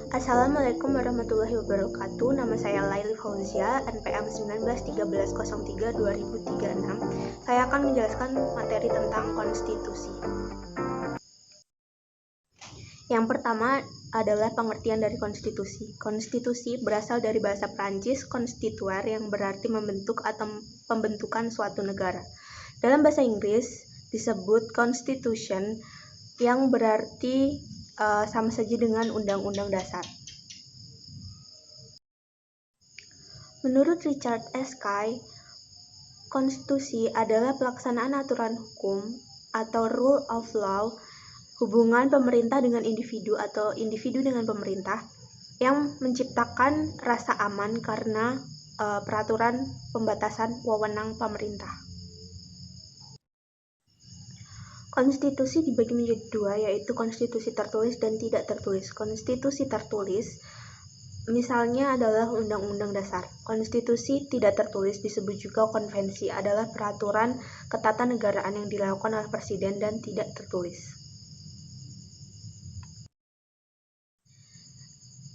Assalamualaikum warahmatullahi wabarakatuh. Nama saya Laili Fauzia, NPM 191303-2036. Saya akan menjelaskan materi tentang konstitusi. Yang pertama adalah pengertian dari konstitusi. Konstitusi berasal dari bahasa Prancis constituer yang berarti membentuk atau pembentukan suatu negara. Dalam bahasa Inggris disebut constitution yang berarti sama saja dengan undang-undang dasar. Menurut Richard S. Kay, konstitusi adalah pelaksanaan aturan hukum atau rule of law, hubungan pemerintah dengan individu atau individu dengan pemerintah yang menciptakan rasa aman karena peraturan pembatasan wewenang pemerintah. Konstitusi dibagi menjadi dua, yaitu konstitusi tertulis dan tidak tertulis. Konstitusi tertulis misalnya adalah Undang-Undang Dasar. Konstitusi tidak tertulis disebut juga konvensi, adalah peraturan ketatanegaraan yang dilakukan oleh presiden dan tidak tertulis.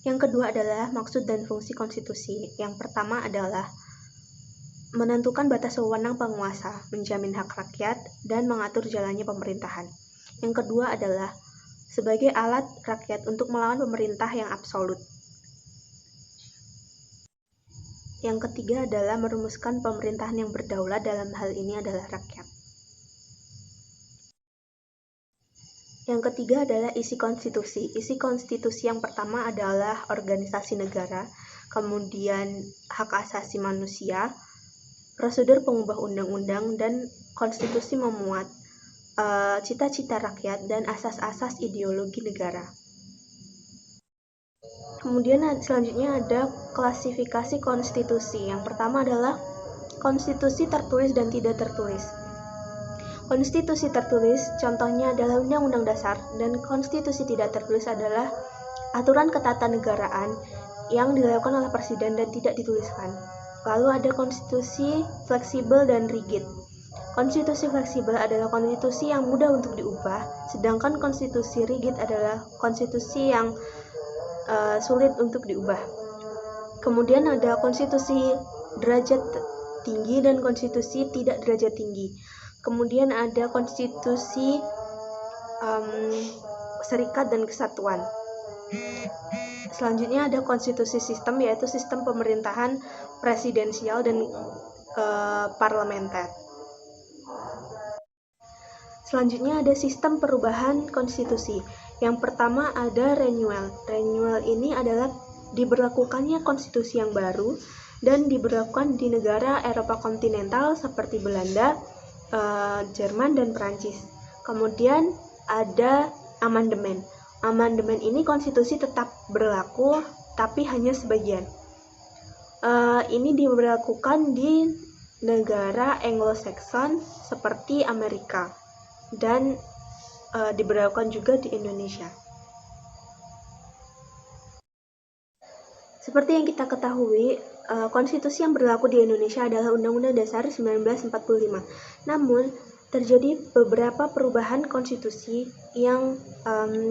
Yang kedua adalah maksud dan fungsi konstitusi. Yang pertama adalah menentukan batas wewenang penguasa, menjamin hak rakyat, dan mengatur jalannya pemerintahan. Yang kedua adalah sebagai alat rakyat untuk melawan pemerintah yang absolut. Yang ketiga adalah merumuskan pemerintahan yang berdaulat, dalam hal ini adalah rakyat. Yang ketiga adalah isi konstitusi. Isi konstitusi yang pertama adalah organisasi negara, kemudian hak asasi manusia, prosedur pengubah undang-undang, dan konstitusi memuat cita-cita rakyat dan asas-asas ideologi negara. Kemudian selanjutnya ada klasifikasi konstitusi. Yang pertama adalah konstitusi tertulis dan tidak tertulis. Konstitusi tertulis contohnya adalah Undang-Undang Dasar, dan konstitusi tidak tertulis adalah aturan ketatanegaraan yang dilakukan oleh presiden dan tidak dituliskan. Lalu ada konstitusi fleksibel dan rigid. Konstitusi fleksibel adalah konstitusi yang mudah untuk diubah, sedangkan konstitusi rigid adalah konstitusi yang sulit untuk diubah. Kemudian ada konstitusi derajat tinggi dan konstitusi tidak derajat tinggi. Kemudian ada konstitusi serikat dan kesatuan. Selanjutnya ada konstitusi sistem, yaitu sistem pemerintahan presidensial dan parlementer. Selanjutnya ada sistem perubahan konstitusi. Yang pertama ada renewal. Renewal ini adalah diberlakukannya konstitusi yang baru dan diberlakukan di negara Eropa kontinental seperti Belanda, Jerman, dan Perancis. Kemudian ada amandemen. Amandemen ini konstitusi tetap berlaku, tapi hanya sebagian. Ini diberlakukan di negara Anglo-Saxon seperti Amerika dan diberlakukan juga di Indonesia. Seperti yang kita ketahui, konstitusi yang berlaku di Indonesia adalah Undang-Undang Dasar 1945. Namun, terjadi beberapa perubahan konstitusi yang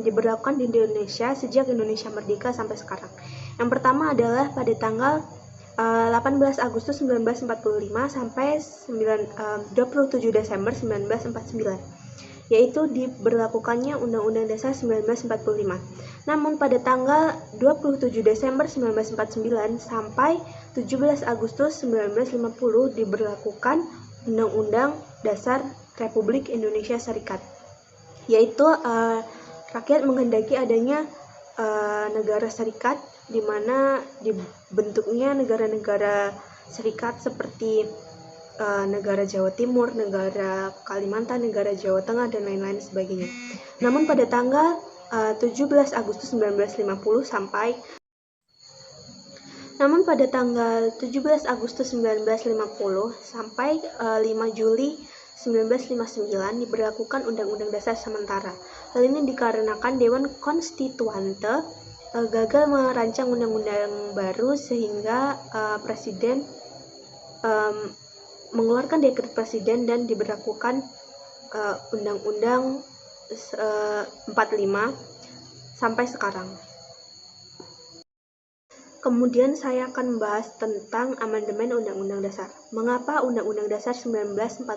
diberlakukan di Indonesia sejak Indonesia merdeka sampai sekarang. Yang pertama adalah pada tanggal 18 Agustus 1945 sampai 27 Desember 1949, yaitu diberlakukannya Undang-Undang Dasar 1945. Namun pada tanggal 27 Desember 1949 sampai 17 Agustus 1950 diberlakukan Undang-Undang Dasar Republik Indonesia Serikat, yaitu rakyat menghendaki adanya negara serikat, di mana dibentuknya negara-negara serikat seperti negara Jawa Timur, negara Kalimantan, negara Jawa Tengah, dan lain-lain sebagainya. Namun pada tanggal 17 Agustus 1950 sampai 5 Juli 1959 diberlakukan Undang-Undang Dasar sementara. Hal ini dikarenakan Dewan Konstituante gagal merancang undang-undang baru sehingga presiden mengeluarkan dekret presiden dan diberlakukan Undang-Undang 45 sampai sekarang. Kemudian saya akan membahas tentang amandemen Undang-Undang Dasar. Mengapa Undang-Undang Dasar 1945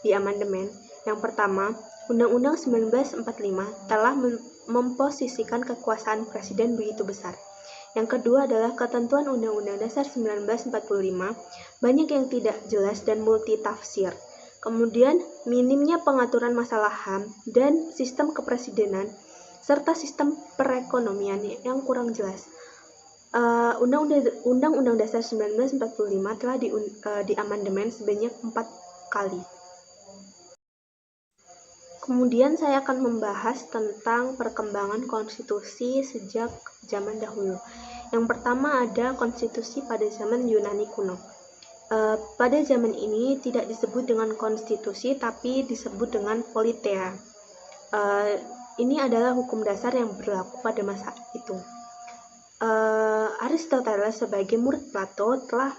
diamandemen? Yang pertama, Undang-Undang 1945 telah memposisikan kekuasaan presiden begitu besar. Yang kedua adalah ketentuan Undang-Undang Dasar 1945 banyak yang tidak jelas dan multitafsir. Kemudian, minimnya pengaturan masalah HAM dan sistem kepresidenan serta sistem perekonomian yang kurang jelas. Undang-Undang Dasar 1945 telah diamandemen sebanyak 4 kali. Kemudian saya akan membahas tentang perkembangan konstitusi sejak zaman dahulu. Yang pertama ada konstitusi pada zaman Yunani kuno. Pada zaman ini tidak disebut dengan konstitusi tapi disebut dengan politeia. Ini adalah hukum dasar yang berlaku pada masa itu. Aristoteles sebagai murid Plato telah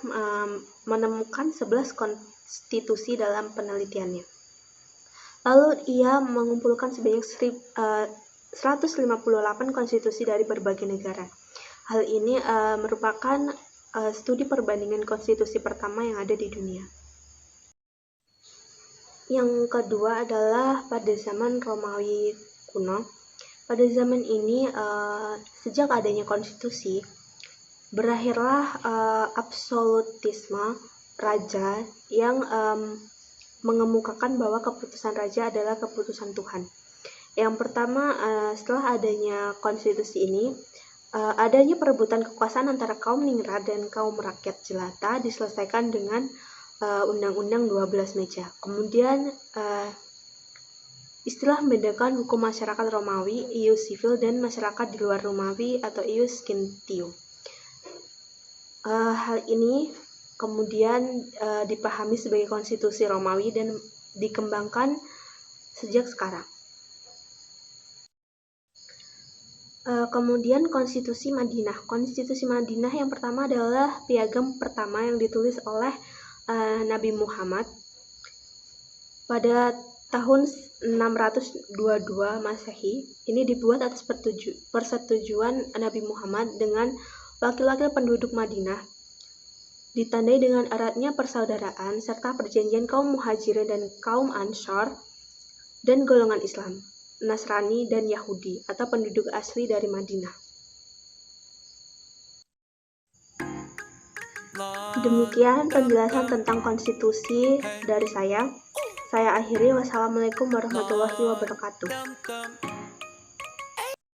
menemukan 11 konstitusi dalam penelitiannya. Lalu ia mengumpulkan sebanyak 158 konstitusi dari berbagai negara. Hal ini merupakan studi perbandingan konstitusi pertama yang ada di dunia. Yang kedua adalah pada zaman Romawi kuno. Pada zaman ini, sejak adanya konstitusi, berakhirlah absolutisme raja yang mengemukakan bahwa keputusan raja adalah keputusan Tuhan. Yang pertama, setelah adanya konstitusi ini, adanya perebutan kekuasaan antara kaum ningrat dan kaum rakyat jelata diselesaikan dengan Undang-Undang 12 Meja. Kemudian, istilah membedakan hukum masyarakat Romawi, ius civil, dan masyarakat di luar Romawi atau ius gentium. Hal ini kemudian dipahami sebagai konstitusi Romawi dan dikembangkan sejak sekarang. Kemudian konstitusi Madinah. Konstitusi Madinah yang pertama adalah piagam pertama yang ditulis oleh Nabi Muhammad pada tahun 622 Masehi. Ini dibuat atas persetujuan Nabi Muhammad dengan wakil-wakil penduduk Madinah, ditandai dengan eratnya persaudaraan serta perjanjian kaum Muhajirin dan kaum Ansor dan golongan Islam, Nasrani dan Yahudi atau penduduk asli dari Madinah. Demikian penjelasan tentang konstitusi dari saya. Saya akhiri. Wassalamualaikum warahmatullahi wabarakatuh.